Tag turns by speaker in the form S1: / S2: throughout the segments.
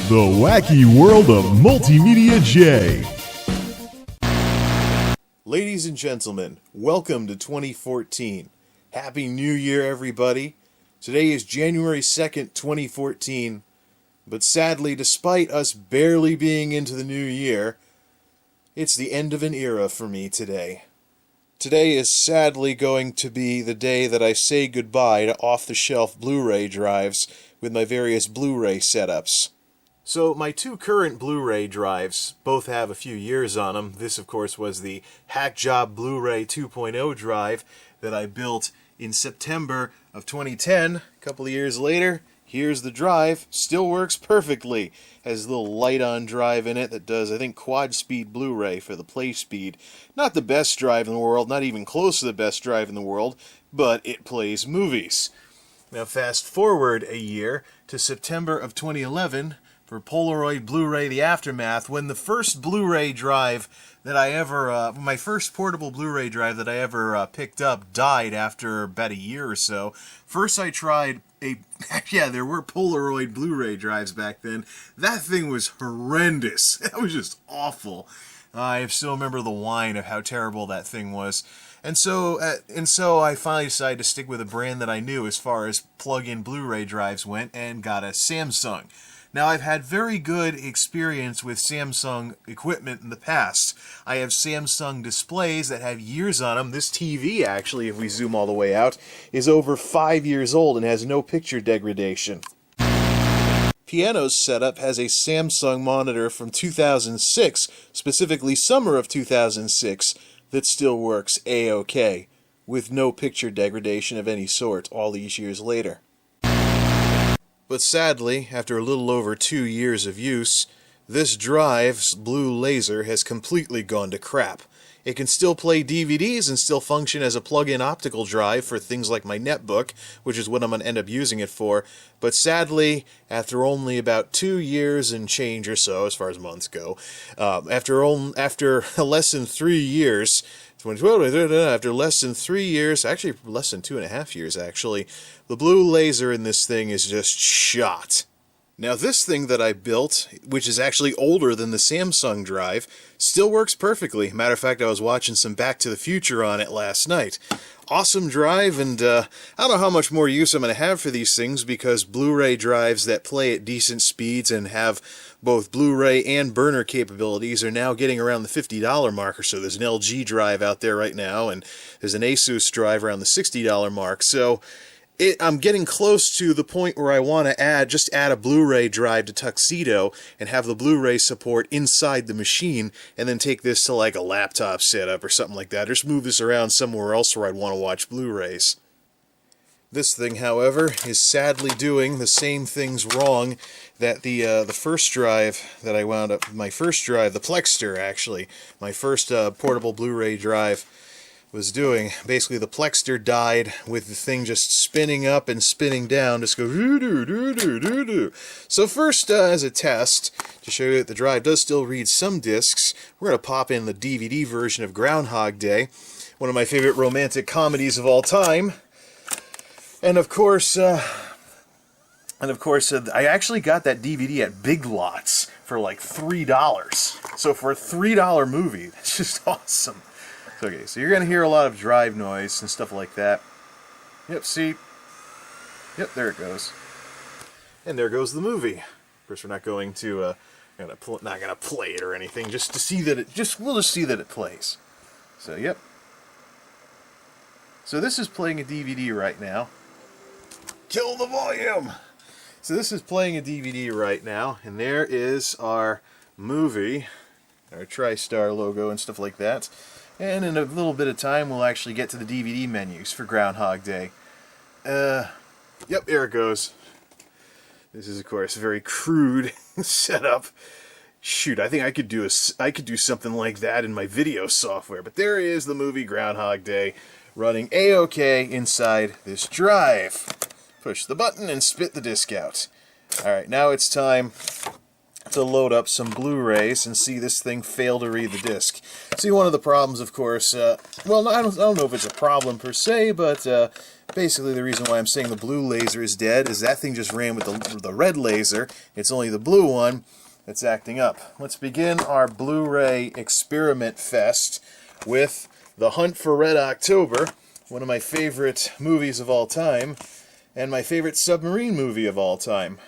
S1: The wacky world of MultimediaJay.
S2: Ladies and gentlemen, welcome to 2014. Happy New Year, everybody. Today is January 2nd, 2014. But sadly, despite us barely being into the new year, it's the end of an era for me today. Today is sadly going to be the day that I say goodbye to off-the-shelf Blu-ray drives with my various Blu-ray setups. So my two current Blu-ray drives both have a few years on them. This, of course, was the Hackjob Blu-Ray 2.0 drive that I built in September of 2010. A couple of years later, here's the drive. Still works perfectly. Has a little Lite-On drive in it that does, I think, quad-speed Blu-ray for the play speed. Not the best drive in the world, not even close to the best drive in the world, but it plays movies. Now fast forward a year to September of 2011 for Polaroid Blu-ray The Aftermath, when the first Blu-ray drive that I ever, my first portable Blu-ray drive that I ever picked up died after about a year or so. First I tried yeah, there were Polaroid Blu-ray drives back then. That thing was horrendous. That was just awful. I still remember the whine of how terrible that thing was. And so I finally decided to stick with a brand that I knew as far as plug-in Blu-ray drives went, and got a Samsung. Now, I've had very good experience with Samsung equipment in the past. I have Samsung displays that have years on them. This TV, actually, if we zoom all the way out, is over 5 years old and has no picture degradation. Piano's setup has a Samsung monitor from 2006, specifically summer of 2006, that still works A-OK, with no picture degradation of any sort all these years later. But sadly, after a little over 2 years of use, this drive's blue laser has completely gone to crap. It can still play DVDs and still function as a plug-in optical drive for things like my netbook, which is what I'm going to end up using it for, but sadly, after only about 2 years and change or so, as far as months go, after less than 3 years, after less than 3 years, actually less than 2.5 years actually, the blue laser in this thing is just shot. Now this thing that I built, which is actually older than the Samsung drive, still works perfectly. Matter of fact, I was watching some Back to the Future on it last night. Awesome drive, and I don't know how much more use I'm going to have for these things, because Blu-ray drives that play at decent speeds and have both Blu-ray and burner capabilities are now getting around the $50 mark or so. There's an LG drive out there right now, and there's an Asus drive around the $60 mark. So I'm getting close to the point where I want to just add a Blu-ray drive to Tuxedo and have the Blu-ray support inside the machine, and then take this to like a laptop setup or something like that. Or just move this around somewhere else where I'd want to watch Blu-rays. This thing, however, is sadly doing the same things wrong that the first drive that I wound up, my first drive, the Plexter actually, my first portable Blu-ray drive was doing. Basically, the Plexter died with the thing just spinning up and spinning down, just go doo-doo-doo-doo-doo-doo. So first, as a test, to show you that the drive does still read some discs, we're going to pop in the DVD version of Groundhog Day, one of my favorite romantic comedies of all time. And of course, I actually got that DVD at Big Lots for like $3. So for a $3 movie, that's just awesome. Okay, so you're going to hear a lot of drive noise and stuff like that. Yep, see? Yep, there it goes. And there goes the movie. Of course, we're not going to, not going to play it or anything, just to see that we'll just see that it plays. So, yep. So this is playing a DVD right now. Kill the volume! So this is playing a DVD right now, and there is our movie, our TriStar logo and stuff like that. And in a little bit of time, we'll actually get to the DVD menus for Groundhog Day. Yep, here it goes. This is, of course, a very crude setup. Shoot, I think I could do something like that in my video software. But there is the movie Groundhog Day running A-OK inside this drive. Push the button and spit the disc out. Alright, now it's time to load up some Blu-rays and see this thing fail to read the disc. See, one of the problems, of course, well, I don't know if it's a problem per se, but basically the reason why I'm saying the blue laser is dead is that thing just ran with the red laser. It's only the blue one that's acting up. Let's begin our Blu-ray experiment fest with The Hunt for Red October, one of my favorite movies of all time, and my favorite submarine movie of all time.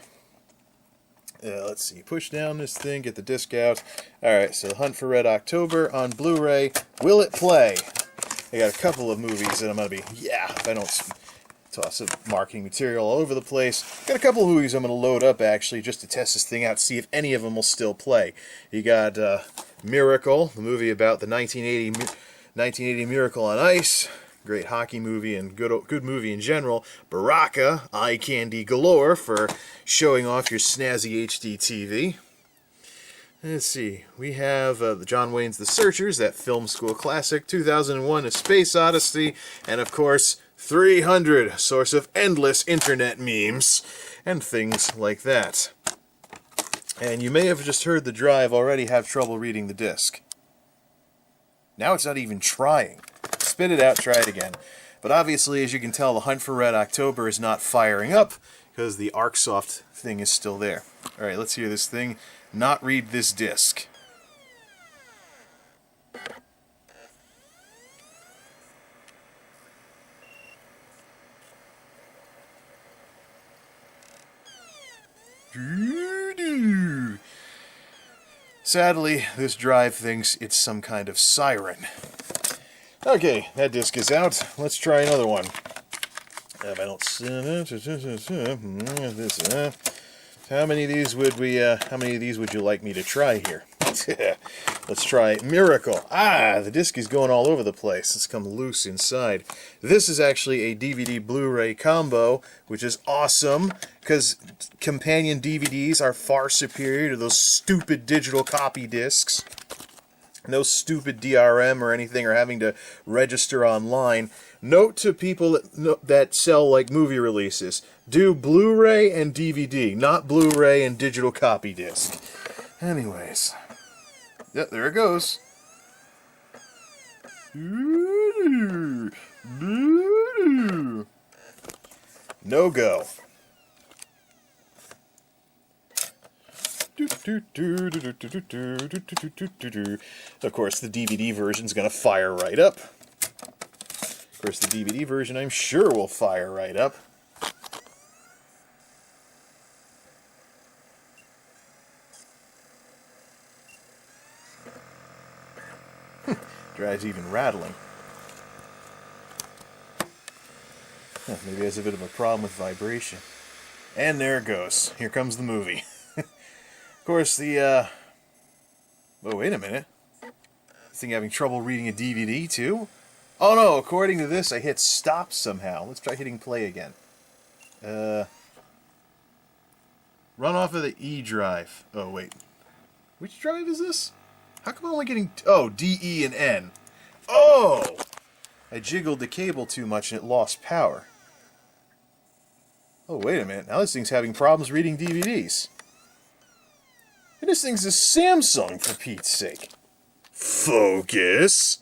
S2: Let's see, push down this thing, get the disc out. Alright, so Hunt for Red October on Blu-ray. Will it play? I got a couple of movies that I'm going to be, if I don't toss up marketing material all over the place. Got a couple of movies I'm going to load up, actually, just to test this thing out, see if any of them will still play. You got Miracle, the movie about the 1980 Miracle on Ice. Great hockey movie and good movie in general. Baraka, eye candy galore for showing off your snazzy HD TV. Let's see, we have John Wayne's The Searchers, that film school classic, 2001 A Space Odyssey, and of course 300, source of endless internet memes and things like that. And you may have just heard the drive already have trouble reading the disc. Now it's not even trying. Spit it out, try it again. But obviously, as you can tell, the Hunt for Red October is not firing up because the ArcSoft thing is still there. Alright, let's hear this thing not read this disc. Sadly, this drive thinks it's some kind of siren. Okay, that disc is out. Let's try another one. If I don't... How many of these would you like me to try here? Let's try Miracle. The disc is going all over the place. It's come loose inside. This is actually a DVD Blu-ray combo, which is awesome, because companion DVDs are far superior to those stupid digital copy discs. No stupid DRM or anything, or having to register online. Note to people that sell like movie releases: do Blu-ray and DVD, not Blu-ray and digital copy disc. Anyways, yep, there it goes. No go. Of course, the DVD version is going to fire right up. Of course, the DVD version, I'm sure, will fire right up. Drive's even rattling. Maybe it has a bit of a problem with vibration. And there it goes. Here comes the movie. Of course, the, oh, wait a minute. This thing having trouble reading a DVD, too? Oh, no, according to this, I hit stop somehow. Let's try hitting play again. Run off of the E drive. Oh, wait. Which drive is this? How come I'm only getting... Oh, D, E, and N. Oh! I jiggled the cable too much and it lost power. Oh, wait a minute. Now this thing's having problems reading DVDs. And this thing's a Samsung, for Pete's sake. Focus!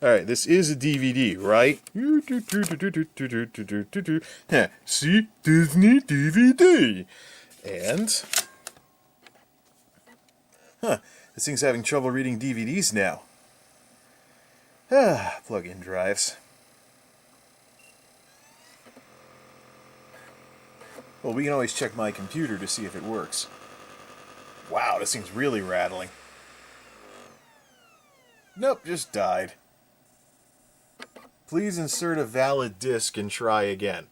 S2: Alright, this is a DVD, right? See? Disney DVD! And... this thing's having trouble reading DVDs now. Plug-in drives. Well, we can always check my computer to see if it works. Wow, this thing's really rattling. Nope, just died. Please insert a valid disc and try again.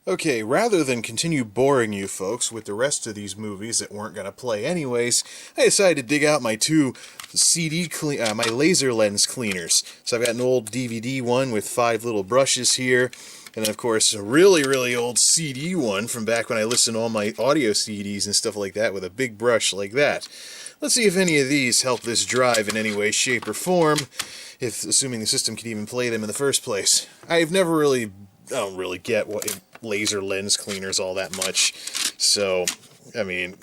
S2: Okay, rather than continue boring you folks with the rest of these movies that weren't going to play anyways, I decided to dig out my two my laser lens cleaners. So I've got an old DVD one with 5 little brushes here, and then of course a really, really old CD one from back when I listened to all my audio CDs and stuff like that with a big brush like that. Let's see if any of these help this drive in any way, shape, or form, assuming the system can even play them in the first place. I don't really get what laser lens cleaners all that much, so I mean,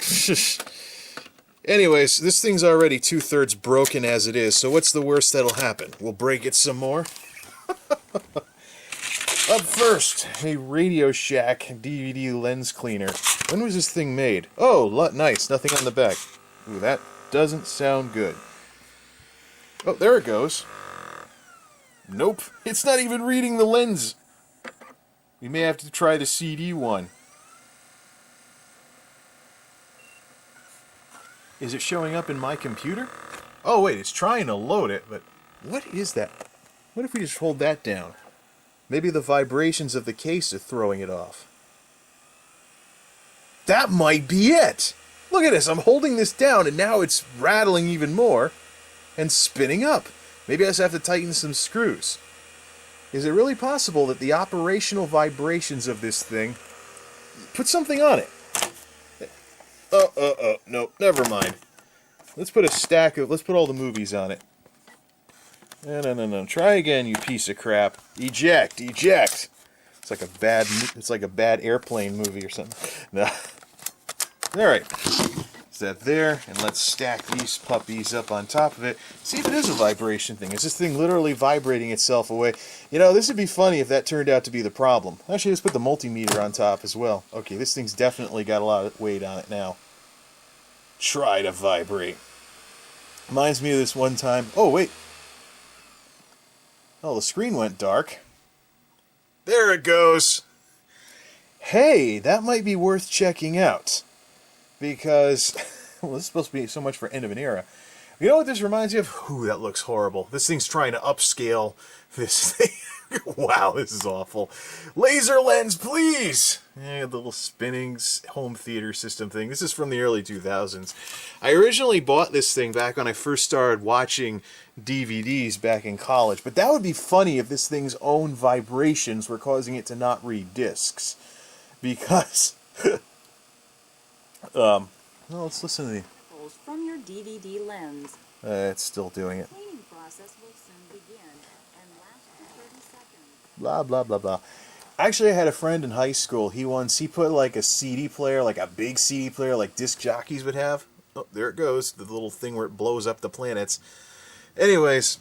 S2: anyways, this thing's already 2/3 broken as it is, so what's the worst that'll happen? We'll break it some more. Up first, a Radio Shack DVD lens cleaner. When was this thing made? Oh, nice, nothing on the back. Ooh, that doesn't sound good. Oh, there it goes. Nope, it's not even reading the lens. We may have to try the CD one. Is it showing up in my computer? Oh wait, it's trying to load it, but what is that? What if we just hold that down? Maybe the vibrations of the case are throwing it off. That might be it! Look at this, I'm holding this down and now it's rattling even more and spinning up. Maybe I just have to tighten some screws. Is it really possible that the operational vibrations of this thing... Put something on it. No, never mind. Let's put let's put all the movies on it. No. Try again, you piece of crap. Eject. It's like a bad airplane movie or something. No. Alright. Is that there? And let's stack these puppies up on top of it. See if it is a vibration thing. Is this thing literally vibrating itself away? You know, this would be funny if that turned out to be the problem. Actually, let's put the multimeter on top as well. Okay, this thing's definitely got a lot of weight on it now. Try to vibrate. Reminds me of this one time. Oh, wait. Oh, the screen went dark. There it goes. Hey, that might be worth checking out. Because, well, this is supposed to be so much for end of an era. You know what this reminds me of? Ooh, that looks horrible. This thing's trying to upscale this thing. Wow, this is awful. Laser lens, please! Yeah, the little spinning home theater system thing. This is from the early 2000s. I originally bought this thing back when I first started watching DVDs back in college. But that would be funny if this thing's own vibrations were causing it to not read discs. Because... well, let's listen to the...
S3: From your DVD lens.
S2: It's still doing it.
S3: Cleaning process will soon begin and last for 30 seconds.
S2: Blah, blah, blah, blah. Actually, I had a friend in high school. He put like a CD player, like a big CD player, like disc jockeys would have. Oh, there it goes. The little thing where it blows up the planets. Anyways.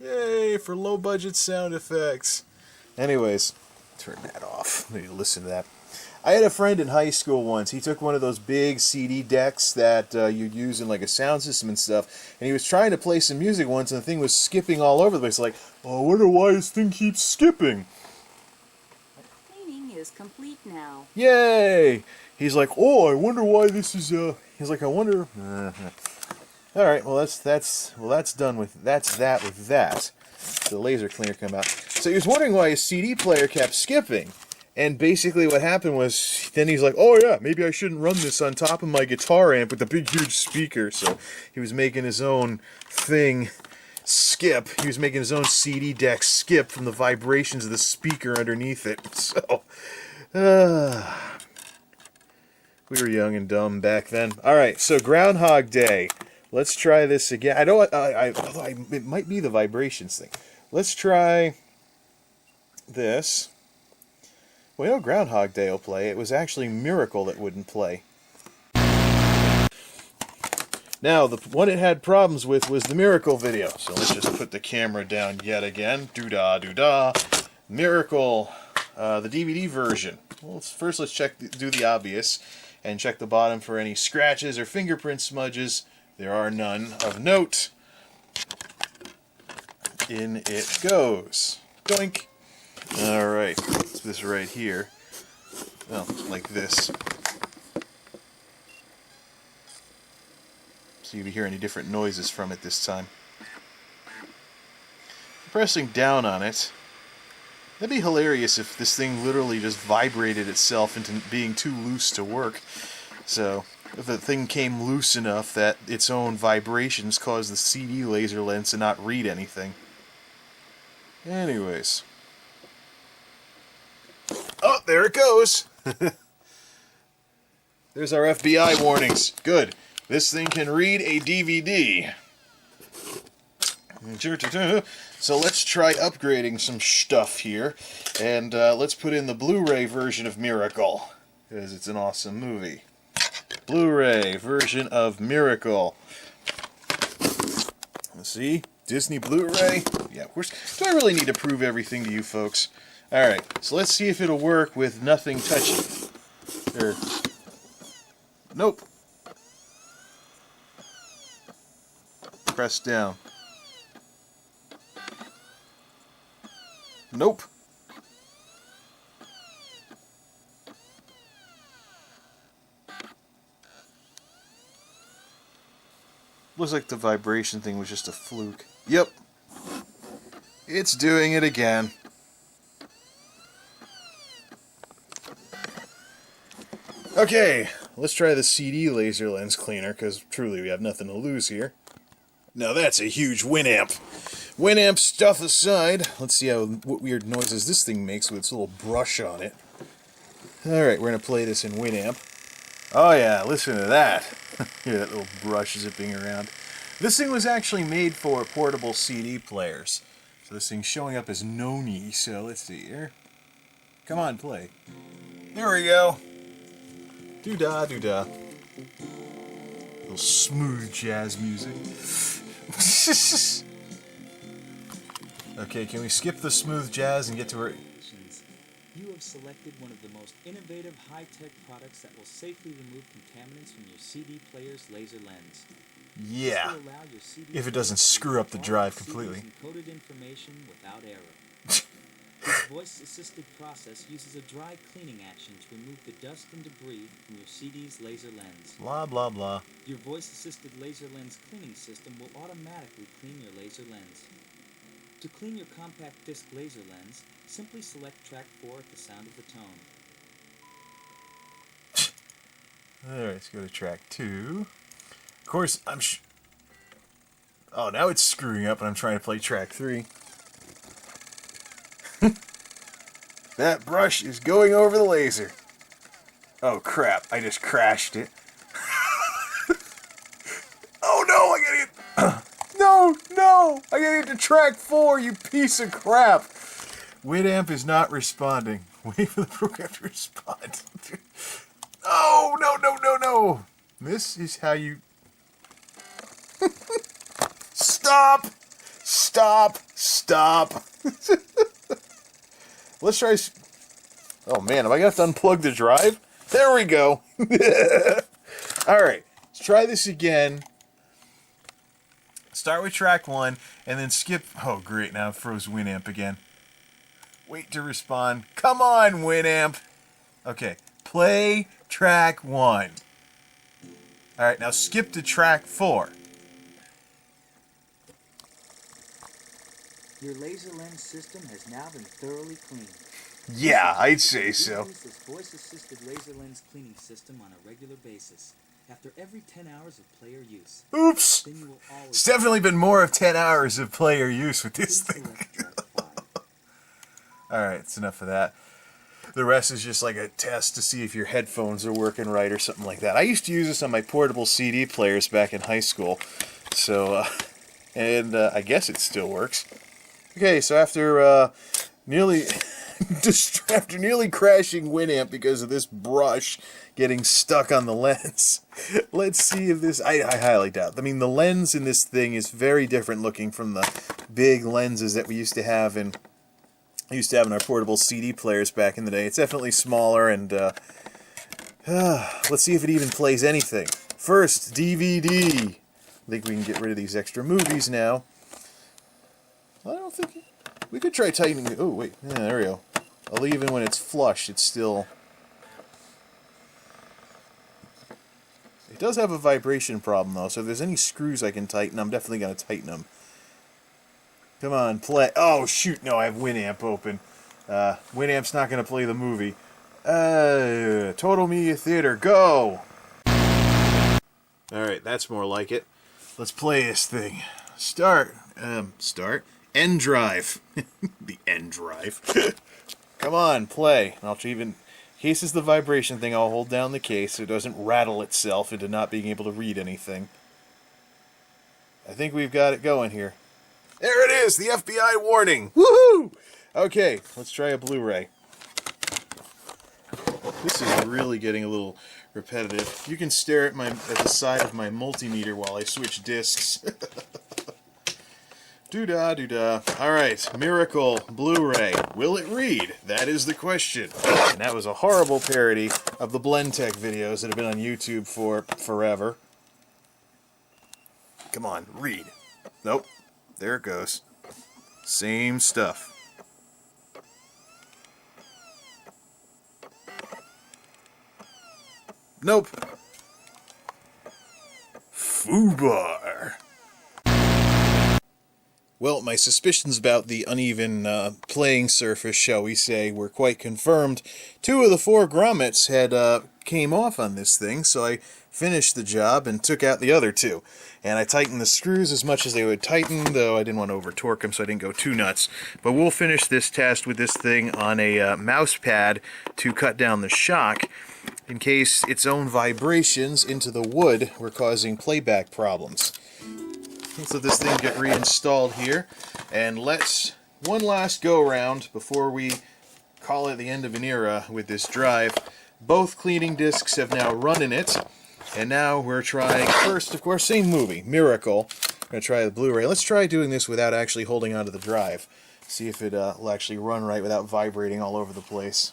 S2: Yay, for low-budget sound effects. Anyways, turn that off. Maybe listen to that. I had a friend in high school once. He took one of those big CD decks that you'd use in like a sound system and stuff, and he was trying to play some music once, and the thing was skipping all over the place. Like, oh, I wonder why this thing keeps skipping.
S3: Cleaning is complete now.
S2: Yay! He's like, oh, I wonder why this is. He's like, I wonder. All right, well that's done with that with that. The laser cleaner came out. So he was wondering why his CD player kept skipping. And basically what happened was, then he's like, oh yeah, maybe I shouldn't run this on top of my guitar amp with the big huge speaker. So he was making his own thing skip. He was making his own CD deck skip from the vibrations of the speaker underneath it. So, we were young and dumb back then. Alright, so Groundhog Day. Let's try this again. It might be the vibrations thing. Let's try this. Well, you know Groundhog Day will play. It was actually Miracle that wouldn't play. Now, the one it had problems with was the Miracle video. So let's just put the camera down yet again. Doo-dah, doo-dah. Miracle, the DVD version. Well, let's do the obvious and check the bottom for any scratches or fingerprint smudges. There are none of note. In it goes. Doink. Alright, it's this right here. Well, like this. See if you hear any different noises from it this time. Pressing down on it. That'd be hilarious if this thing literally just vibrated itself into being too loose to work. So, if the thing came loose enough that its own vibrations caused the CD laser lens to not read anything. Anyways. Oh, there it goes! There's our FBI warnings. Good. This thing can read a DVD. So let's try upgrading some stuff here. And let's put in the Blu-ray version of Miracle. because it's an awesome movie. Blu-ray version of Miracle. Let's see. Disney Blu-ray. Yeah, of course. Do I really need to prove everything to you folks? Alright, so let's see if it'll work with nothing touching. Nope. Press down. Nope. Looks like the vibration thing was just a fluke. Yep. It's doing it again. Okay, let's try the CD laser lens cleaner, because truly we have nothing to lose here. Now that's a huge Winamp. Winamp stuff aside, let's see what weird noises this thing makes with its little brush on it. Alright, we're going to play this in Winamp. Oh yeah, listen to that. Hear that little brush zipping around. This thing was actually made for portable CD players. So this thing's showing up as Noni, so let's see here. Come on, play. There we go. Doo-dah, doo-dah. Little smooth jazz music. Okay, can we skip the smooth jazz and get to where...
S4: You have selected one of the most innovative high-tech products that will safely remove contaminants from your CD player's laser lens.
S2: Yeah, if it doesn't screw up the drive completely.
S4: Encoded information without error. This voice-assisted process uses a dry cleaning action to remove the dust and debris from your CD's laser lens.
S2: Blah, blah, blah.
S4: Your voice-assisted laser lens cleaning system will automatically clean your laser lens. To clean your compact disc laser lens, simply select track 4 at the sound of the tone.
S2: Alright, let's go to track 2. Of course, oh, now it's screwing up and I'm trying to play track 3. That brush is going over the laser. Oh crap, I just crashed it. Oh no, I gotta get... No! I gotta get to track 4, you piece of crap! Winamp is not responding. Wait for the program to respond. Oh, no! This is how you... Stop! Let's try... Oh man, am I gonna have to unplug the drive? There we go! Alright, let's try this again. Start with track 1, and then skip... Oh great, now it froze Winamp again. Wait to respond. Come on, Winamp! Okay, play track 1. Alright, now skip to track 4.
S4: Your laser lens system has now been thoroughly cleaned.
S2: Yeah, I'd say so.
S4: Use this voice-assisted laser lens cleaning system on a regular basis. After every 10 hours of player use.
S2: Oops!
S4: Then you will always...
S2: It's definitely been more of 10 hours of player use with this thing. Alright, it's enough of that. The rest is just like a test to see if your headphones are working right or something like that. I used to use this on my portable CD players back in high school. So, I guess it still works. Okay, so after nearly crashing Winamp because of this brush getting stuck on the lens, let's see if this... I highly doubt. I mean, the lens in this thing is very different looking from the big lenses that we used to have in our portable CD players back in the day. It's definitely smaller, and let's see if it even plays anything. First, DVD. I think we can get rid of these extra movies now. I don't think... We could try tightening... Oh, wait. Yeah, there we go. Well, even when it's flush, it's still... It does have a vibration problem, though, so if there's any screws I can tighten, I'm definitely going to tighten them. Come on, play... Oh, shoot, no, I have Winamp open. Winamp's not going to play the movie. Total Media Theater, go! Alright, that's more like it. Let's play this thing. Start. End drive. The end drive. Come on, play. I'll even... In case it's the vibration thing, I'll hold down the case so it doesn't rattle itself into not being able to read anything. I think we've got it going here. There it is! The FBI warning! Woohoo! Okay, let's try a Blu-ray. This is really getting a little repetitive. You can stare at the side of my multimeter while I switch discs. Doo-dah, doo-dah. Alright, Miracle Blu-ray. Will it read? That is the question. And that was a horrible parody of the Blendtec videos that have been on YouTube for forever. Come on, read. Nope. There it goes. Same stuff. Nope. Foobar. Well, my suspicions about the uneven playing surface, shall we say, were quite confirmed. 2 of the 4 grommets had came off on this thing, so I finished the job and took out the other 2. And I tightened the screws as much as they would tighten, though I didn't want to over-torque them, so I didn't go too nuts. But we'll finish this test with this thing on a mouse pad to cut down the shock, in case its own vibrations into the wood were causing playback problems. Let's let this thing get reinstalled here, and let's one last go-round before we call it the end of an era with this drive. Both cleaning discs have now run in it, and now we're trying, first, of course, same movie, Miracle. We're going to try the Blu-ray. Let's try doing this without actually holding onto the drive. See if it will actually run right without vibrating all over the place.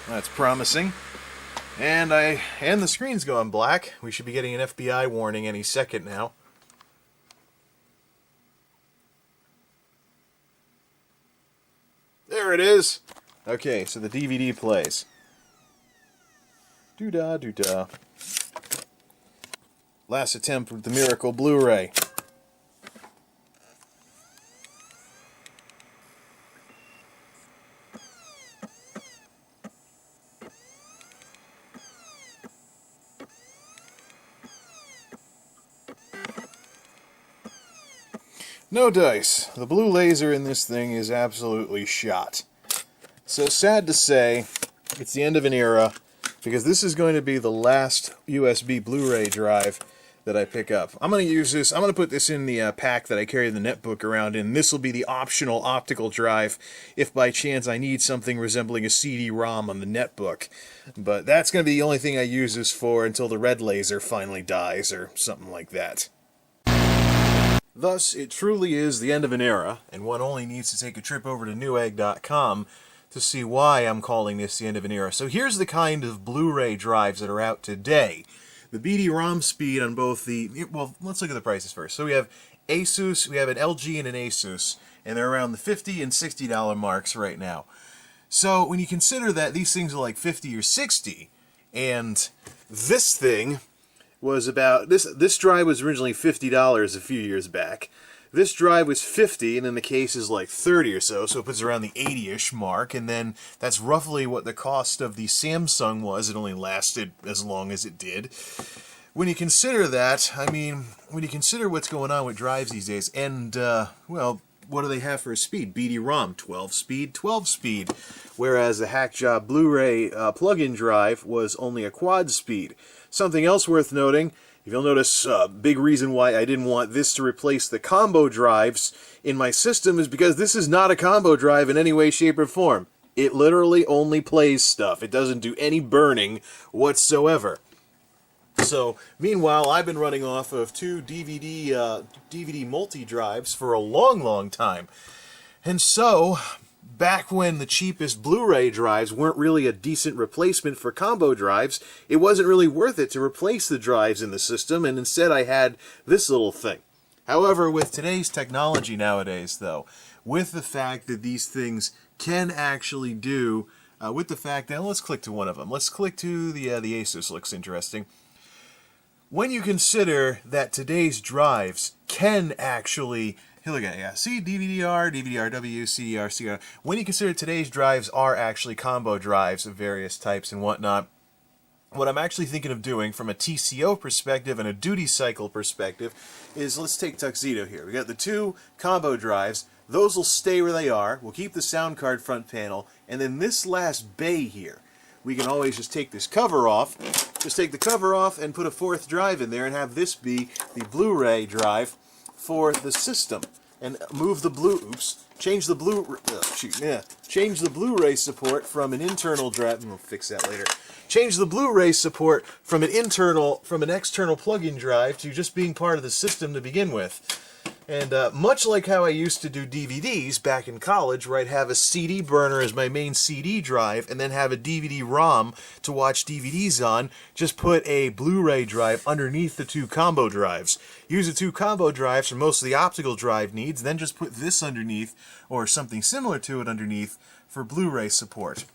S2: That's promising. And the screen's going black. We should be getting an FBI warning any second now. There it is. Okay, so the DVD plays. Doo-dah, doo-dah. Last attempt with the Miracle Blu-ray. No dice. The blue laser in this thing is absolutely shot. So sad to say, it's the end of an era, because this is going to be the last USB Blu-ray drive that I pick up. I'm going to use this, I'm going to put this in the pack that I carry the netbook around in. This will be the optional optical drive if by chance I need something resembling a CD-ROM on the netbook. But that's going to be the only thing I use this for until the red laser finally dies or something like that. Thus, it truly is the end of an era, and one only needs to take a trip over to Newegg.com to see why I'm calling this the end of an era. So here's the kind of Blu-ray drives that are out today. The BD-ROM speed on both the... Well, let's look at the prices first. So we have Asus, we have an LG and an Asus, and they're around the $50 and $60 marks right now. So when you consider that these things are like $50 or $60, and this thing was about, this drive was originally $50 a few years back. This drive was $50, and then the case is like $30 or so, so it puts around the $80-ish mark, and then that's roughly what the cost of the Samsung was. It only lasted as long as it did. When you consider that, I mean, when you consider what's going on with drives these days, and, well, what do they have for a speed? BD-ROM, 12-speed, 12-speed, whereas the Hackjob Blu-ray plug-in drive was only a quad-speed. Something else worth noting, if you'll notice, a big reason why I didn't want this to replace the combo drives in my system is because this is not a combo drive in any way, shape, or form. It literally only plays stuff. It doesn't do any burning whatsoever. So, meanwhile, I've been running off of 2 DVD multi-drives for a long, long time. And so, back when the cheapest Blu-ray drives weren't really a decent replacement for combo drives, it wasn't really worth it to replace the drives in the system, and instead I had this little thing. However, with today's technology nowadays, though, with the fact that these things can actually do, with the fact that, let's click to one of them. Let's click to the Asus, looks interesting. When you consider that today's drives can actually... Here, look at it, yeah. See, DVD-R, DVD-RW, CDR, CDR. When you consider today's drives are actually combo drives of various types and whatnot, what I'm actually thinking of doing from a TCO perspective and a duty cycle perspective is, let's take Tuxedo here. We got the 2 combo drives. Those will stay where they are. We'll keep the sound card front panel. And then this last bay here, we can always just take this cover off. Just take the cover off and put a fourth drive in there and have this be the Blu-ray drive for the system. And move the change the Blu-ray support from an internal drive. We'll fix that later. Change the Blu-ray support from an external plug-in drive to just being part of the system to begin with. And much like how I used to do DVDs back in college, where I'd have a CD burner as my main CD drive and then have a DVD-ROM to watch DVDs on, just put a Blu-ray drive underneath the two combo drives. Use the two combo drives for most of the optical drive needs, then just put this underneath, or something similar to it underneath, for Blu-ray support.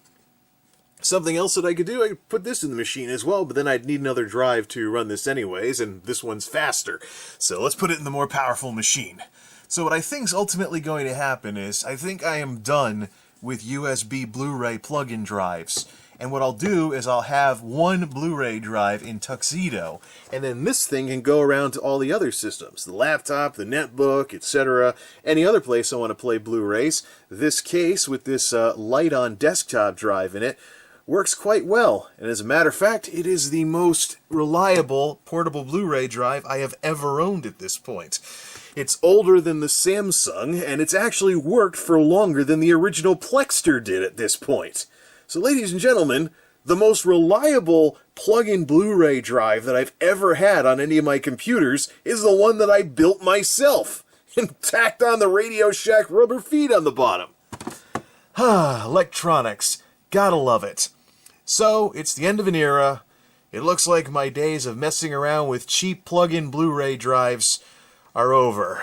S2: Something else that I could do, I could put this in the machine as well, but then I'd need another drive to run this anyways, and this one's faster. So let's put it in the more powerful machine. So what I think's ultimately going to happen is, I think I am done with USB Blu-ray plug-in drives. And what I'll do is I'll have one Blu-ray drive in Tuxedo, and then this thing can go around to all the other systems. The laptop, the netbook, etc. Any other place I want to play Blu-rays. This case with this Lite-On desktop drive in it works quite well, and as a matter of fact, it is the most reliable portable Blu-ray drive I have ever owned at this point. It's older than the Samsung, and it's actually worked for longer than the original Plexter did at this point. So ladies and gentlemen, the most reliable plug-in Blu-ray drive that I've ever had on any of my computers is the one that I built myself, and tacked on the Radio Shack rubber feet on the bottom. Electronics. Gotta love it. So, it's the end of an era. It looks like my days of messing around with cheap plug-in Blu-ray drives are over.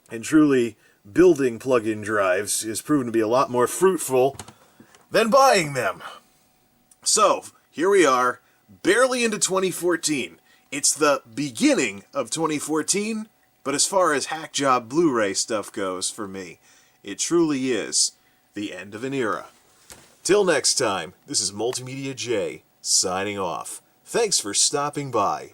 S2: And truly, building plug-in drives is proven to be a lot more fruitful than buying them. So, here we are, barely into 2014. It's the beginning of 2014, but as far as Hackjob Blu-ray stuff goes for me, it truly is the end of an era. Till next time, this is MultimediaJay signing off. Thanks for stopping by.